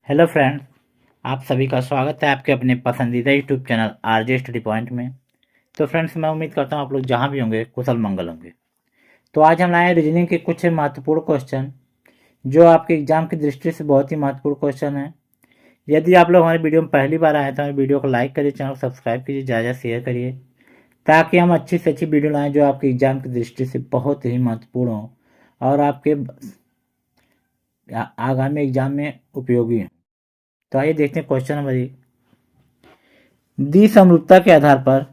Hello friends, आप सभी का स्वागत है आपके अपने पसंदीदा YouTube channel RJ study point में। तो फ्रेंड्स, मैं उम्मीद करता हूँ आप लोग जहाँ भी होंगे कुशल मंगल होंगे। तो आज हम लाए रीजनिंग के कुछ महत्वपूर्ण क्वेश्चन जो आपके एग्जाम की दृष्टि से बहुत ही महत्वपूर्ण क्वेश्चन है। यदि आप लोग हमारे वीडियो में पहली बार आए तो हमारे वीडियो को लाइक करिए, चैनल को सब्सक्राइब कीजिए, ज़्यादा शेयर करिए ताकि हम अच्छी से अच्छी वीडियो लाएँ जो आपके एग्जाम की दृष्टि से बहुत ही महत्वपूर्ण हो और आपके आगामी एग्जाम में उपयोगी हो। तो आइए देखते हैं क्वेश्चन नंबर 1। दी समरूपता के आधार पर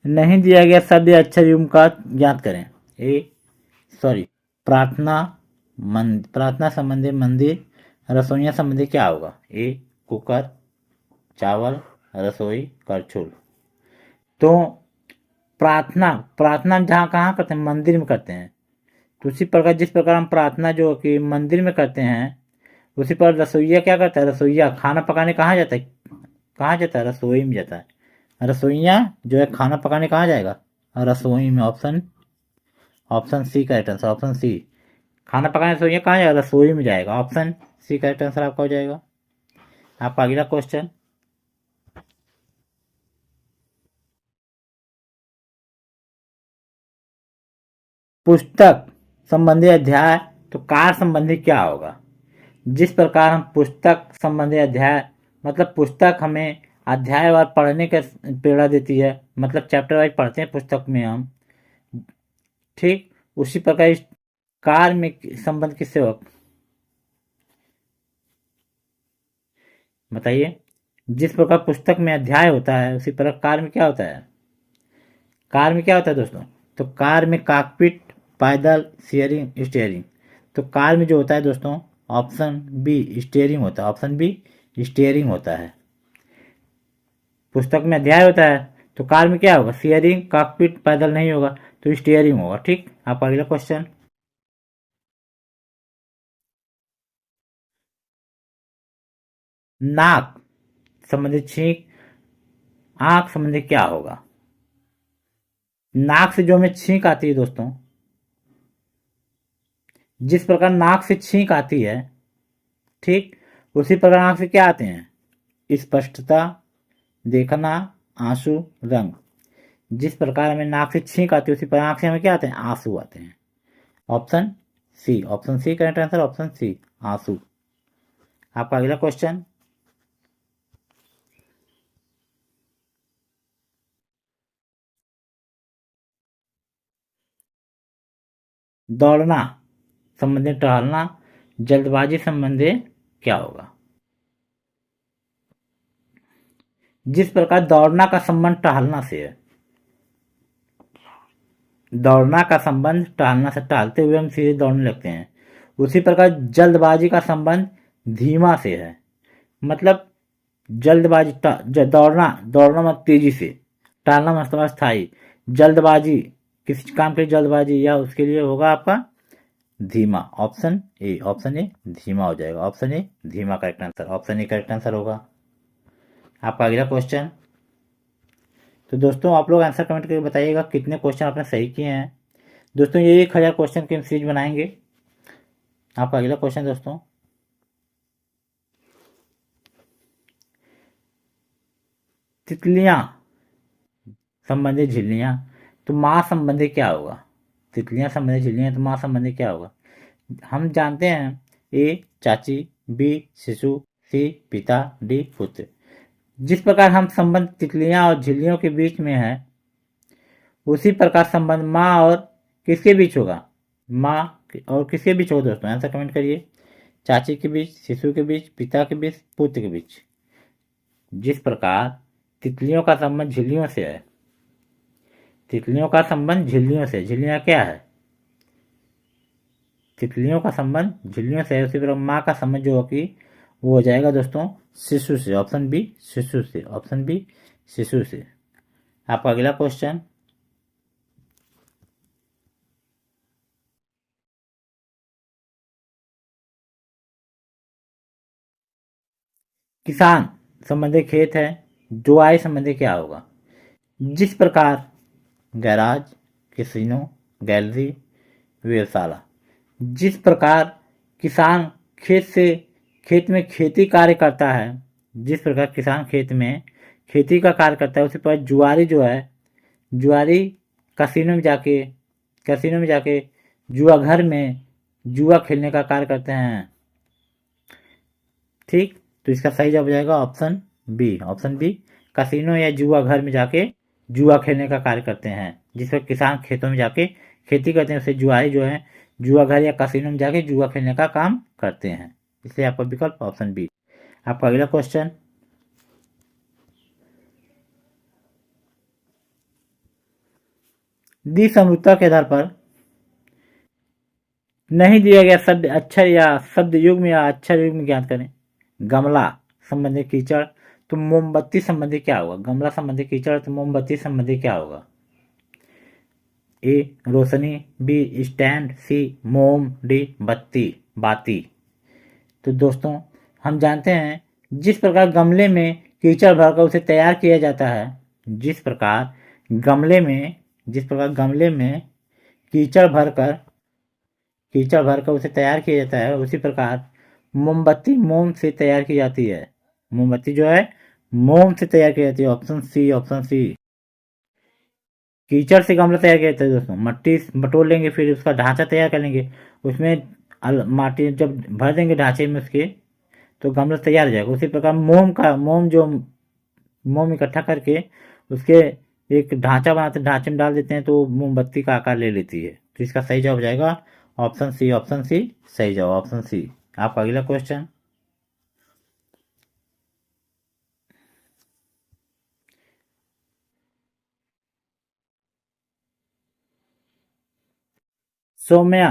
नहीं दिया गया शब्द या अक्षर युग्म का ज्ञात करें। प्रार्थना प्रार्थना संबंधी मंदिर, रसोइया संबंधी क्या होगा? ए कुकर, चावल, रसोई, करछुल। तो प्रार्थना प्रार्थना हम जहाँ कहाँ करते हैं? मंदिर में करते हैं। तो उसी प्रकार जिस प्रकार हम प्रार्थना जो कि मंदिर में करते हैं, उसी पर रसोइया क्या करता है? रसोइया खाना पकाने कहाँ जाता है? कहाँ जाता है? रसोई में जाता है। रसोइया जो है खाना पकाने कहाँ जाएगा? रसोई में। Option C correct answer. Option C, खाना पकाने रसोइया कहाँ जाएगा? रसोई में जाएगा। ऑप्शन सी करेक्ट आंसर आपका हो जाएगा। आपका अगला क्वेश्चन, पुस्तक संबंधी अध्याय तो कार संबंधी क्या होगा? जिस प्रकार हम पुस्तक संबंधी अध्याय मतलब पुस्तक हमें अध्यायवार पढ़ने का प्रेरणा देती है, मतलब चैप्टर वाइज पढ़ते हैं पुस्तक में हम, ठीक उसी प्रकार इस कार में संबंध किससे हो? बताइए। जिस प्रकार पुस्तक में अध्याय होता है उसी प्रकार कार में क्या होता है? कार में क्या होता है दोस्तों? तो कार में कॉकपिट, पैदल, स्टीयरिंग स्टीयरिंग। तो कार में जो होता है दोस्तों, ऑप्शन बी स्टीयरिंग होता है। ऑप्शन बी स्टीयरिंग होता है। पुस्तक में अध्याय होता है तो कार में क्या होगा? स्टीयरिंग, कॉकपिट, पैदल नहीं होगा तो स्टीयरिंग होगा। ठीक, आपका अगला क्वेश्चन, नाक संबंधी छींक, आंख संबंधी क्या होगा? नाक से जो हमें छींक आती है दोस्तों, जिस प्रकार नाक से छींक आती है, ठीक उसी प्रकार आंख से क्या आते हैं? स्पष्टता, देखना, आंसू, रंग। जिस प्रकार हमें नाक से छींक आती है उसी प्रकार आंख से हमें क्या आते हैं? आंसू आते हैं। Option C. Option C correct answer. Option C, आंसू। आपका अगला क्वेश्चन, दौड़ना संबंधी टहलना, जल्दबाजी संबंधी क्या होगा? जिस प्रकार दौड़ना का संबंध टहलना से है, दौड़ना का संबंध टहलना से, टहलते हुए हम सीधे दौड़ने लगते हैं, उसी प्रकार जल्दबाजी का संबंध धीमा से है। मतलब जल्दबाजी दौड़ना, दौड़ना मत तेजी से, टालना मतलब स्थायी, जल्दबाजी किसी काम के जल्दबाजी या उसके लिए होगा आपका धीमा। Option A. ऑप्शन ए धीमा हो जाएगा। ऑप्शन ए धीमा correct answer. Option A correct answer होगा। आपका अगला क्वेश्चन, तो दोस्तों आप लोग आंसर कमेंट करके बताइएगा कितने क्वेश्चन आपने सही किए हैं। दोस्तों ये 1000 क्वेश्चन की हम सीरीज बनाएंगे। आपका अगला क्वेश्चन दोस्तों, तितलियां संबंधी झिल्लियां तो माँ संबंधी क्या होगा? तितलियां संबंधी झिल्लियां तो माँ संबंधी क्या होगा? हम जानते हैं, ए चाची, बी शिशु, सी पिता, डी पुत्र। जिस प्रकार हम संबंध तितलियां और झिल्लियों के बीच में है, उसी प्रकार संबंध माँ और किसके बीच होगा? माँ और किसके बीच होगा दोस्तों? आंसर कमेंट करिए। चाची के बीच, शिशु के बीच, पिता के बीच, पुत्र के बीच। जिस प्रकार तितलियों का संबंध झिल्लियों से है, तितलियों का संबंध झिल्लियों से, झिल्लियां क्या है? तितलियों का संबंध झिल्लियों से है, उसी प्रकार माँ का संबंध जो होगी वो हो जाएगा दोस्तों शिशु से। ऑप्शन बी शिशु से। ऑप्शन बी शिशु से। आपका अगला क्वेश्चन, किसान संबंधी खेत है, जुआई संबंधी क्या होगा? जिस प्रकार गैराज, कैसीनो, गैलरी, वेधशाला। जिस प्रकार किसान खेत से खेत में खेती कार्य करता है, जिस प्रकार किसान खेत में खेती का कार्य करता है, उसी पर जुआरी जो है, जुआरी कैसीनो में जाके जुआ घर में जुआ खेलने का कार्य करते हैं। ठीक, तो इसका सही जवाब हो जाएगा option B. Option B, casino या जुआ घर में जाके जुआ खेलने का कार्य करते हैं। जिस पर किसान खेतों में जाके खेती करते हैं, उसे जुआरी जो है जुआ घर या कैसीनो में जाके जुआ खेलने का काम करते हैं। इसलिए आपका विकल्प ऑप्शन बी। आपका अगला क्वेश्चन, दी समरूपता के आधार पर नहीं दिया गया शब्द अक्षर या शब्द युग्म या अक्षर युग्म ज्ञात करें। गमला संबंधी कीचड़ तो मोमबत्ती संबंधी क्या होगा? गमला संबंधी कीचड़ तो मोमबत्ती संबंधी क्या होगा? ए रोशनी, बी स्टैंड, सी मोम, डी बत्ती बाती। तो दोस्तों, हम जानते हैं जिस प्रकार गमले में कीचड़ भरकर उसे तैयार किया जाता है, जिस प्रकार गमले में कीचड़ भरकर उसे तैयार किया जाता है, उसी प्रकार मोमबत्ती मोम से तैयार की जाती है। मोमबत्ती जो है मोम से तैयार की जाती है। Option C, option C. कीचड़ से गमला तैयार किया जाता है दोस्तों। मट्टी बटोर लेंगे, फिर उसका ढांचा तैयार कर लेंगे, उसमें माटी जब भर देंगे ढांचे में उसके, तो गमला तैयार हो जाएगा। उसी प्रकार मोम इकट्ठा करके उसके एक ढांचा बनाते हैं, ढांचे में डाल देते हैं, तो मोमबत्ती का आकार ले लेती है। तो इसका सही जवाब हो जाएगा ऑप्शन सी। ऑप्शन सी सही जवाब, ऑप्शन सी। आपका अगला क्वेश्चन, सौम्या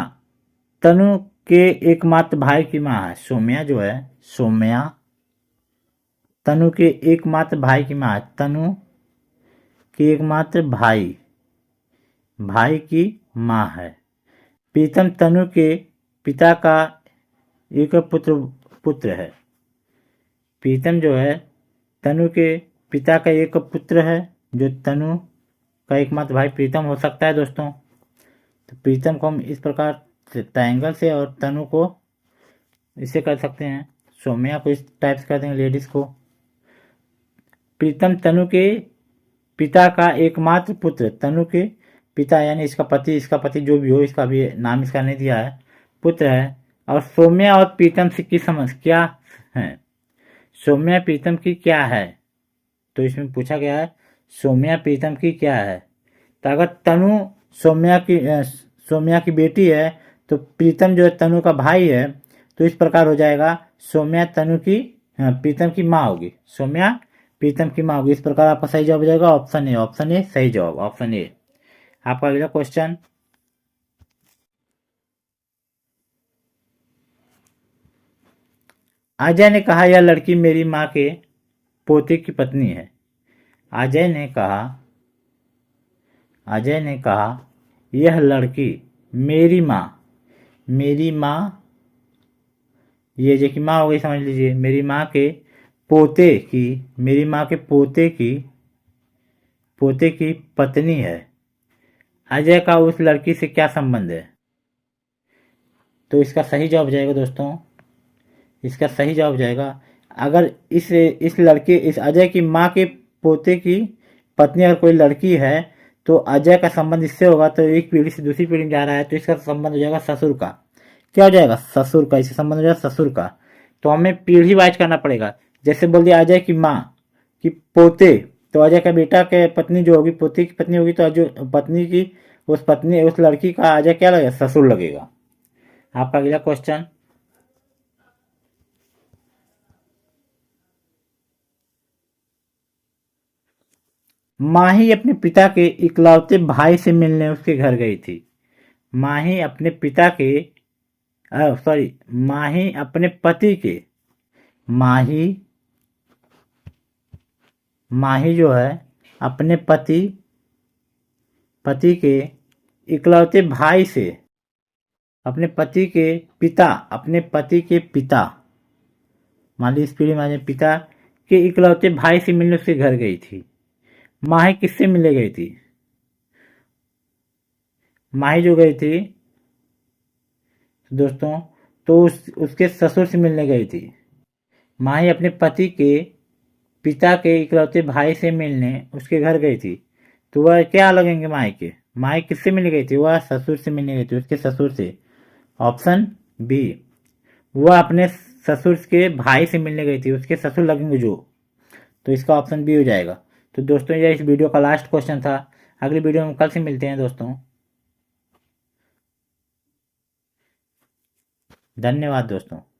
तनु के एकमात्र भाई की माँ है। सौम्या तनु के एकमात्र भाई की माँ है। तनु के एकमात्र भाई की माँ है। प्रीतम तनु के पिता का एक पुत्र है। प्रीतम जो है तनु के पिता का एक पुत्र है, जो तनु का एकमात्र भाई प्रीतम हो सकता है दोस्तों। तो प्रीतम को हम इस प्रकार ट्रायंगल से और तनु को इसे कर सकते हैं। सौम्या को इस टाइप से कर देंगे, लेडीज को। प्रीतम तनु के पिता का एकमात्र पुत्र, तनु के पिता यानी इसका पति जो भी हो, इसका भी नाम इसका नहीं दिया है, पुत्र है। और सौम्या और प्रीतम से की समझ क्या है? सौम्या प्रीतम की क्या है? तो इसमें पूछा गया है सौम्या प्रीतम की क्या है। तो अगर तनु सौम्या की बेटी है, तो प्रीतम जो है तनु का भाई है, तो इस प्रकार हो जाएगा सौम्या तनु की प्रीतम की माँ होगी। सौम्या प्रीतम की माँ होगी। इस प्रकार आपका सही जवाब हो जाएगा ऑप्शन ए। ऑप्शन ए सही जवाब, ऑप्शन ए। आपका अगला क्वेश्चन, अजय ने कहा यह लड़की मेरी माँ के पोते की पत्नी है। अजय ने कहा यह लड़की मेरी माँ ये जो कि माँ हो गई, समझ लीजिए, मेरी माँ के पोते की पत्नी है। अजय का उस लड़की से क्या संबंध है? तो इसका सही जवाब हो जाएगा दोस्तों, इसका सही जवाब हो जाएगा, अगर इस अजय की माँ के पोते की पत्नी अगर कोई लड़की है, तो अजय का संबंध इससे होगा, तो एक पीढ़ी से दूसरी पीढ़ी में जा रहा है, तो इसका संबंध हो जाएगा ससुर का। क्या हो जाएगा? ससुर का। इससे संबंध हो जाएगा ससुर का। तो हमें पीढ़ी वाइज करना पड़ेगा। जैसे बोल दिया अजय की माँ की पोते, तो अजय का बेटा के पत्नी जो होगी, पोते की पत्नी होगी, तो जो पत्नी की उस लड़की का अजय क्या लगेगा? ससुर लगेगा। आपका अगला क्वेश्चन, माही अपने पिता के इकलौते भाई से मिलने उसके घर गई थी। माही अपने पिता के माही अपने पति के माही जो है अपने पति के इकलौते भाई से, अपने पति के पिता मान ली इस पीढ़ी में पिता के इकलौते भाई से मिलने उसके घर गई थी। माही किससे मिलने गई थी? माही जो गई थी दोस्तों, तो उसके ससुर से मिलने गई थी। माही अपने पति के पिता के इकलौते भाई से मिलने उसके घर गई थी। तो वह क्या लगेंगे माही के? माही किससे मिलने गई थी? वह ससुर से मिलने गई थी, उसके ससुर से। ऑप्शन बी, वह अपने ससुर के भाई से मिलने गई थी, उसके ससुर लगेंगे जो। तो इसका ऑप्शन बी हो जाएगा। तो दोस्तों ये इस वीडियो का लास्ट क्वेश्चन था। अगली वीडियो में कल से मिलते हैं दोस्तों। धन्यवाद दोस्तों।